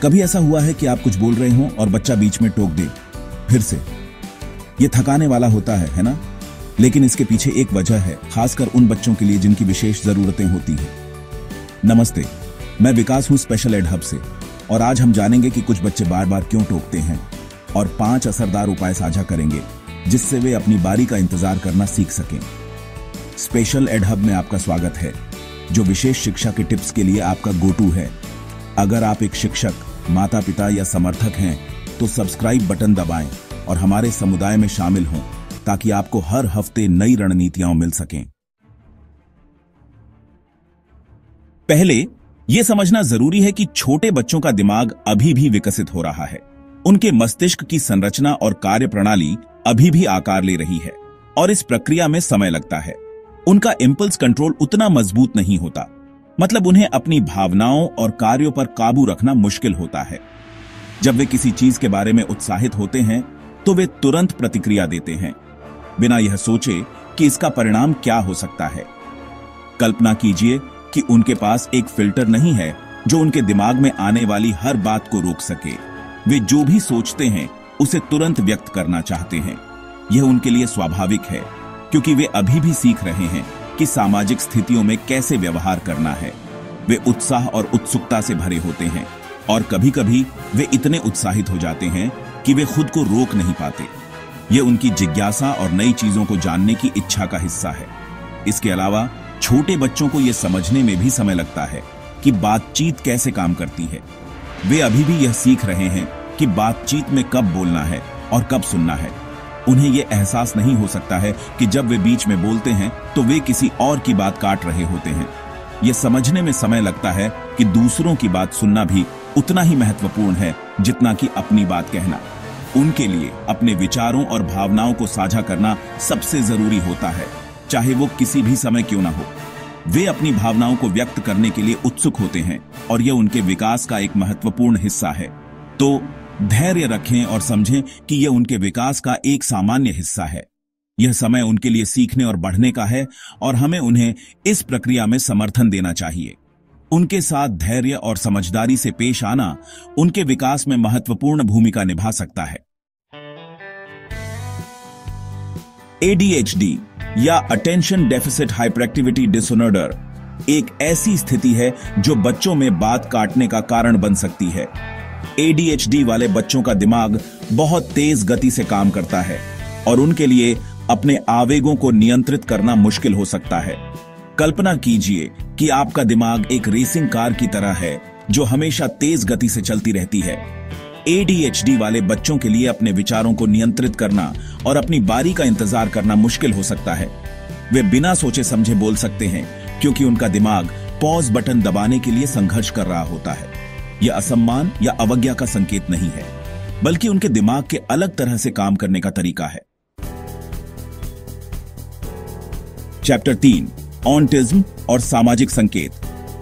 कभी ऐसा हुआ है कि आप कुछ बोल रहे हो और बच्चा बीच में टोक दे, फिर से? ये थकाने वाला होता है ना? लेकिन इसके पीछे एक वजह है, खासकर उन बच्चों के लिए जिनकी विशेष जरूरतें होती हैं। नमस्ते, मैं विकास हूं स्पेशल एड हब से, और आज हम जानेंगे कि कुछ बच्चे बार बार क्यों टोकते हैं और 5 असरदार उपाय साझा करेंगे जिससे वे अपनी बारी का इंतजार करना सीख सकें। स्पेशल एड हब में आपका स्वागत है, जो विशेष शिक्षा के टिप्स के लिए आपका गो टू है। अगर आप एक शिक्षक, माता पिता या समर्थक हैं तो सब्सक्राइब बटन दबाएं और हमारे समुदाय में शामिल हों ताकि आपको हर हफ्ते नई रणनीतियां मिल सकें। पहले यह समझना जरूरी है कि छोटे बच्चों का दिमाग अभी भी विकसित हो रहा है। उनके मस्तिष्क की संरचना और कार्यप्रणाली अभी भी आकार ले रही है और इस प्रक्रिया में समय लगता है। उनका इंपल्स कंट्रोल उतना मजबूत नहीं होता, मतलब उन्हें अपनी भावनाओं और कार्यों पर काबू रखना मुश्किल होता है। जब वे किसी चीज के बारे में उत्साहित होते हैं तो वे तुरंत प्रतिक्रिया देते हैं, बिना यह सोचे कि इसका परिणाम क्या हो सकता है। कल्पना कीजिए कि उनके पास एक फिल्टर नहीं है जो उनके दिमाग में आने वाली हर बात को रोक सके। वे जो भी सोचते हैं उसे तुरंत व्यक्त करना चाहते हैं। यह उनके लिए स्वाभाविक है, क्योंकि वे अभी भी सीख रहे हैं कि सामाजिक स्थितियों में कैसे व्यवहार करना है। वे उत्साह और उत्सुकता से भरे होते हैं और कभी-कभी वे इतने उत्साहित हो जाते हैं कि वे खुद को रोक नहीं पाते। यह उनकी जिज्ञासा और नई चीजों को जानने की इच्छा का हिस्सा है। इसके अलावा छोटे बच्चों को यह समझने में भी समय लगता है कि बातचीत कैसे काम करती है। वे अभी भी यह सीख रहे हैं कि बातचीत में कब बोलना है और कब सुनना है। उन्हें यह एहसास नहीं हो सकता है कि जब वे बीच में बोलते हैं तो वे किसी और की बात काट रहे होते हैं। यह समझने में समय लगता है कि दूसरों की बात सुनना भी उतना ही महत्वपूर्ण है जितना कि अपनी बात कहना। उनके लिए अपने विचारों और भावनाओं को साझा करना सबसे जरूरी होता है, चाहे वो किसी भी समय क्यों ना हो। वे अपनी भावनाओं को व्यक्त करने के लिए उत्सुक होते हैं और यह उनके विकास का एक महत्वपूर्ण हिस्सा है। तो धैर्य रखें और समझें कि यह उनके विकास का एक सामान्य हिस्सा है। यह समय उनके लिए सीखने और बढ़ने का है और हमें उन्हें इस प्रक्रिया में समर्थन देना चाहिए। उनके साथ धैर्य और समझदारी से पेश आना उनके विकास में महत्वपूर्ण भूमिका निभा सकता है। ADHD या अटेंशन डेफिसिट हाइपरएक्टिविटी डिसऑर्डर एक ऐसी स्थिति है जो बच्चों में बात काटने का कारण बन सकती है। ADHD वाले बच्चों का दिमाग बहुत तेज गति से काम करता है और उनके लिए अपने आवेगों को नियंत्रित करना मुश्किल हो सकता है। कल्पना कीजिए कि आपका दिमाग एक रेसिंग कार की तरह है जो हमेशा तेज गति से चलती रहती है। ADHD वाले बच्चों के लिए अपने विचारों को नियंत्रित करना और अपनी बारी का इंतजार करना मुश्किल हो सकता है। वे बिना सोचे समझे बोल सकते हैं क्योंकि उनका दिमाग पॉज बटन दबाने के लिए संघर्ष कर रहा होता है। यह असम्मान या अवज्ञा का संकेत नहीं है, बल्कि उनके दिमाग के अलग तरह से काम करने का तरीका है। चैप्टर 3, ऑटिज्म और सामाजिक संकेत।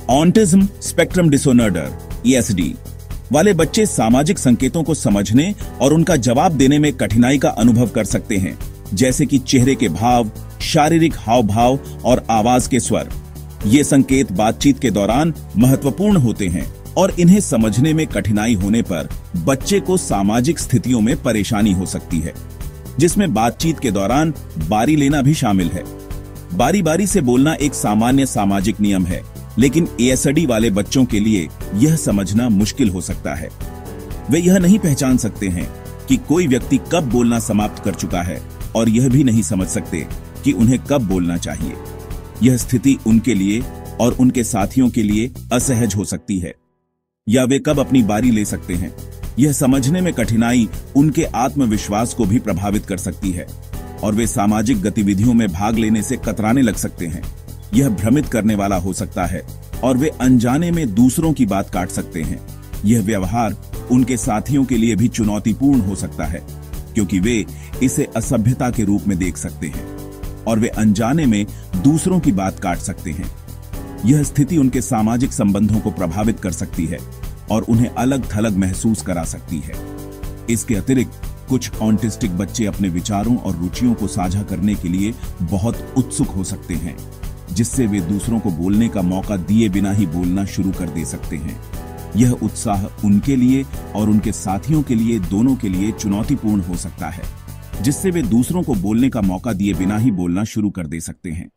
ऑटिज्म स्पेक्ट्रम डिसऑर्डर ESD वाले बच्चे सामाजिक संकेतों को समझने और उनका जवाब देने में कठिनाई का अनुभव कर सकते हैं, जैसे कि चेहरे के भाव, शारीरिक हाव भाव और आवाज के स्वर। ये संकेत बातचीत के दौरान महत्वपूर्ण होते हैं और इन्हें समझने में कठिनाई होने पर बच्चे को सामाजिक स्थितियों में परेशानी हो सकती है, जिसमें बातचीत के दौरान बारी लेना भी शामिल है। बारी बारी से बोलना एक सामान्य सामाजिक नियम है, लेकिन ASD वाले बच्चों के लिए यह समझना मुश्किल हो सकता है। वे यह नहीं पहचान सकते हैं कि कोई व्यक्ति कब बोलना समाप्त कर चुका है और यह भी नहीं समझ सकते कि उन्हें कब बोलना चाहिए। यह स्थिति उनके लिए और उनके साथियों के लिए असहज हो सकती है, या वे कब अपनी बारी ले सकते हैं। यह समझने में कठिनाई उनके आत्मविश्वास को भी प्रभावित कर सकती है और वे सामाजिक गतिविधियों में भाग लेने से कतराने लग सकते हैं। यह भ्रमित करने वाला हो सकता है और वे अनजाने में दूसरों की बात काट सकते हैं। यह व्यवहार उनके साथियों के लिए भी चुनौतीपूर्ण हो सकता है, क्योंकि वे इसे असभ्यता के रूप में देख सकते हैं और वे अनजाने में दूसरों की बात काट सकते हैं। यह स्थिति उनके सामाजिक संबंधों को प्रभावित कर सकती है और उन्हें अलग थलग महसूस करा सकती है। इसके अतिरिक्त कुछ ऑटिस्टिक बच्चे अपने विचारों और रुचियों को साझा करने के लिए बहुत उत्सुक हो सकते हैं, जिससे वे दूसरों को बोलने का मौका दिए बिना ही बोलना शुरू कर दे सकते हैं। यह उत्साह उनके लिए और उनके साथियों के लिए, दोनों के लिए चुनौतीपूर्ण हो सकता है, जिससे वे दूसरों को बोलने का मौका दिए बिना ही बोलना शुरू कर दे सकते हैं।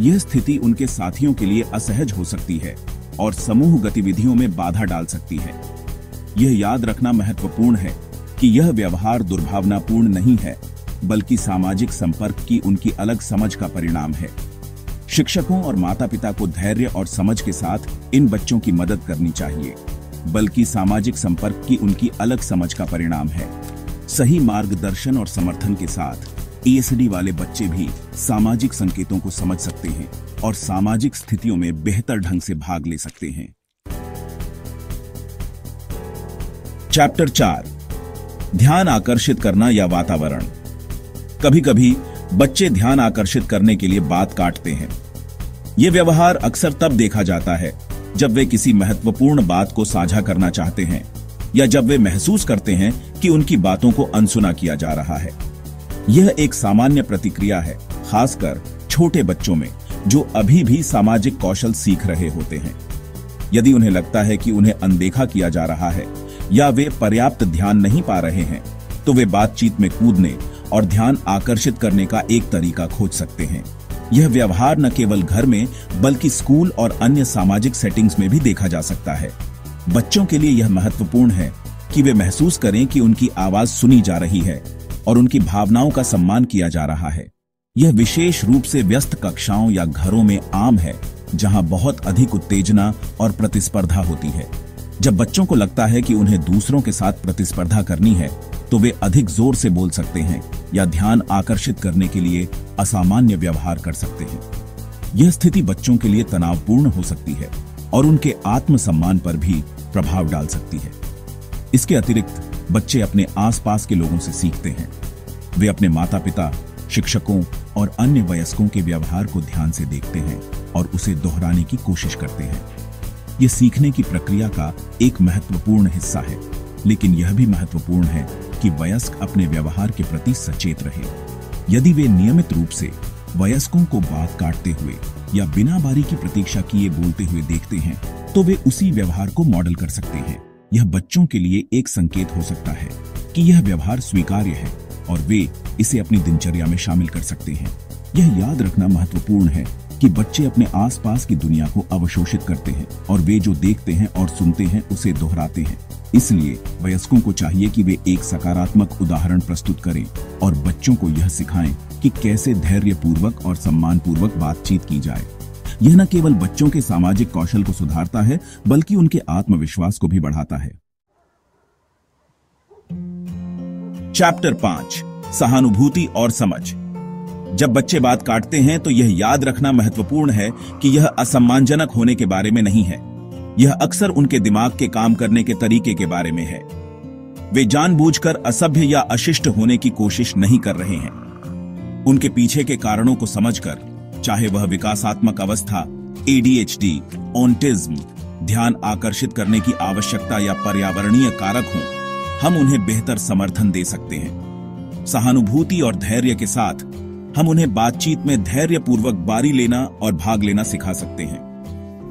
यह स्थिति उनके साथियों के लिए असहज हो सकती है और समूह गतिविधियों में बाधा डाल सकती है। यह याद रखना महत्वपूर्ण है कि यह व्यवहार दुर्भावनापूर्ण नहीं है, बल्कि सामाजिक संपर्क की उनकी अलग समझ का परिणाम है। शिक्षकों और माता-पिता को धैर्य और समझ के साथ इन बच्चों की मदद करनी चाहिए, बल्कि सामाजिक संपर्क की उनकी अलग समझ का परिणाम है। सही मार्गदर्शन और समर्थन के साथ एएसडी वाले बच्चे भी सामाजिक संकेतों को समझ सकते हैं और सामाजिक स्थितियों में बेहतर ढंग से भाग ले सकते हैं। चैप्टर 4, ध्यान आकर्षित करना या वातावरण। कभी कभी बच्चे ध्यान आकर्षित करने के लिए बात काटते हैं। यह व्यवहार अक्सर तब देखा जाता है जब वे किसी महत्वपूर्ण बात को साझा करना चाहते हैं या जब वे महसूस करते हैं कि उनकी बातों को अनसुना किया जा रहा है। यह एक सामान्य प्रतिक्रिया है, खासकर छोटे बच्चों में जो अभी भी सामाजिक कौशल सीख रहे होते हैं। यदि उन्हें लगता है कि उन्हें अनदेखा किया जा रहा है या वे पर्याप्त ध्यान नहीं पा रहे हैं, तो वे बातचीत में कूदने और ध्यान आकर्षित करने का एक तरीका खोज सकते हैं। यह व्यवहार न केवल घर में बल्कि स्कूल और अन्य सामाजिक सेटिंग्स में भी देखा जा सकता है। बच्चों के लिए यह महत्वपूर्ण है कि वे महसूस करें कि उनकी आवाज सुनी जा रही है और उनकी भावनाओं का सम्मान किया जा रहा है। यह विशेष रूप से व्यस्त कक्षाओं या घरों में आम है, जहां बहुत अधिक उत्तेजना और प्रतिस्पर्धा होती है। जब बच्चों को लगता है कि उन्हें दूसरों के साथ प्रतिस्पर्धा करनी है, तो वे अधिक जोर से बोल सकते हैं या ध्यान आकर्षित करने के लिए असामान्य व्यवहार कर सकते हैं। यह स्थिति बच्चों के लिए तनावपूर्ण हो सकती है और उनके आत्मसम्मान पर भी प्रभाव डाल सकती है। इसके अतिरिक्त बच्चे अपने आसपास के लोगों से सीखते हैं। वे अपने माता-पिता, शिक्षकों और अन्य वयस्कों के व्यवहार को ध्यान से देखते हैं और उसे दोहराने की कोशिश करते हैं। यह सीखने की प्रक्रिया का एक महत्वपूर्ण हिस्सा है, लेकिन यह भी महत्वपूर्ण है कि वयस्क अपने व्यवहार के प्रति सचेत रहे। यदि वे नियमित रूप से वयस्कों को बात काटते हुए या बिना बारी की प्रतीक्षा किए बोलते हुए देखते हैं, तो वे उसी व्यवहार को मॉडल कर सकते हैं। यह बच्चों के लिए एक संकेत हो सकता है कि यह व्यवहार स्वीकार्य है और वे इसे अपनी दिनचर्या में शामिल कर सकते हैं। यह याद रखना महत्वपूर्ण है कि बच्चे अपने आसपास की दुनिया को अवशोषित करते हैं और वे जो देखते हैं और सुनते हैं उसे दोहराते हैं। इसलिए वयस्कों को चाहिए कि वे एक सकारात्मक उदाहरण प्रस्तुत करें और बच्चों को यह सिखाएं कि कैसे धैर्यपूर्वक और सम्मानपूर्वक बातचीत की जाए। यह न केवल बच्चों के सामाजिक कौशल को सुधारता है, बल्कि उनके आत्मविश्वास को भी बढ़ाता है। चैप्टर 5, सहानुभूति और समझ। जब बच्चे बात काटते हैं तो यह याद रखना महत्वपूर्ण है कि यह असम्मानजनक होने के बारे में नहीं है। यह अक्सर उनके दिमाग के काम करने के तरीके के बारे में है। वे जानबूझकर असभ्य या अशिष्ट होने की कोशिश नहीं कर रहे हैं। उनके पीछे के कारणों को समझकर, चाहे वह विकासात्मक अवस्था, ADHD, ऑटिज्म, ध्यान आकर्षित करने की आवश्यकता या पर्यावरणीय कारक हों, हम उन्हें बेहतर समर्थन दे सकते हैं। सहानुभूति और धैर्य के साथ हम उन्हें बातचीत में धैर्यपूर्वक बारी लेना और भाग लेना सिखा सकते हैं।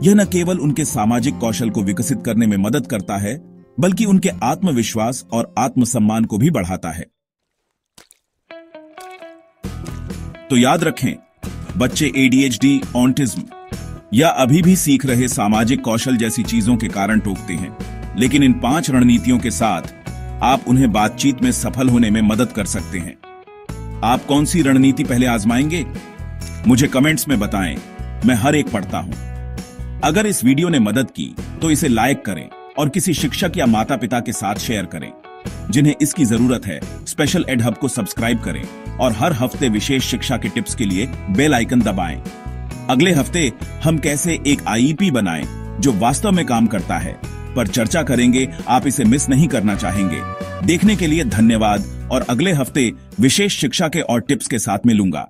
यह न केवल उनके सामाजिक कौशल को विकसित करने में मदद करता है, बल्कि उनके आत्मविश्वास और आत्मसम्मान को भी बढ़ाता है। तो याद रखें, बच्चे ADHD, ऑटिज्म या अभी भी सीख रहे सामाजिक कौशल जैसी चीजों के कारण टोकते हैं, लेकिन इन 5 रणनीतियों के साथ आप उन्हें बातचीत में सफल होने में मदद कर सकते हैं। आप कौन सी रणनीति पहले आजमाएंगे? मुझे कमेंट्स में बताएं, मैं हर एक पढ़ता हूं। अगर इस वीडियो ने मदद की तो इसे लाइक करें और किसी शिक्षक या माता पिता के साथ शेयर करें जिन्हें इसकी जरूरत है। स्पेशल एड हब को सब्सक्राइब करें और हर हफ्ते विशेष शिक्षा के टिप्स के लिए बेल आइकन दबाएं। अगले हफ्ते हम कैसे एक IEP बनाएं जो वास्तव में काम करता है पर चर्चा करेंगे। आप इसे मिस नहीं करना चाहेंगे। देखने के लिए धन्यवाद और अगले हफ्ते विशेष शिक्षा के और टिप्स के साथ मिलूंगा।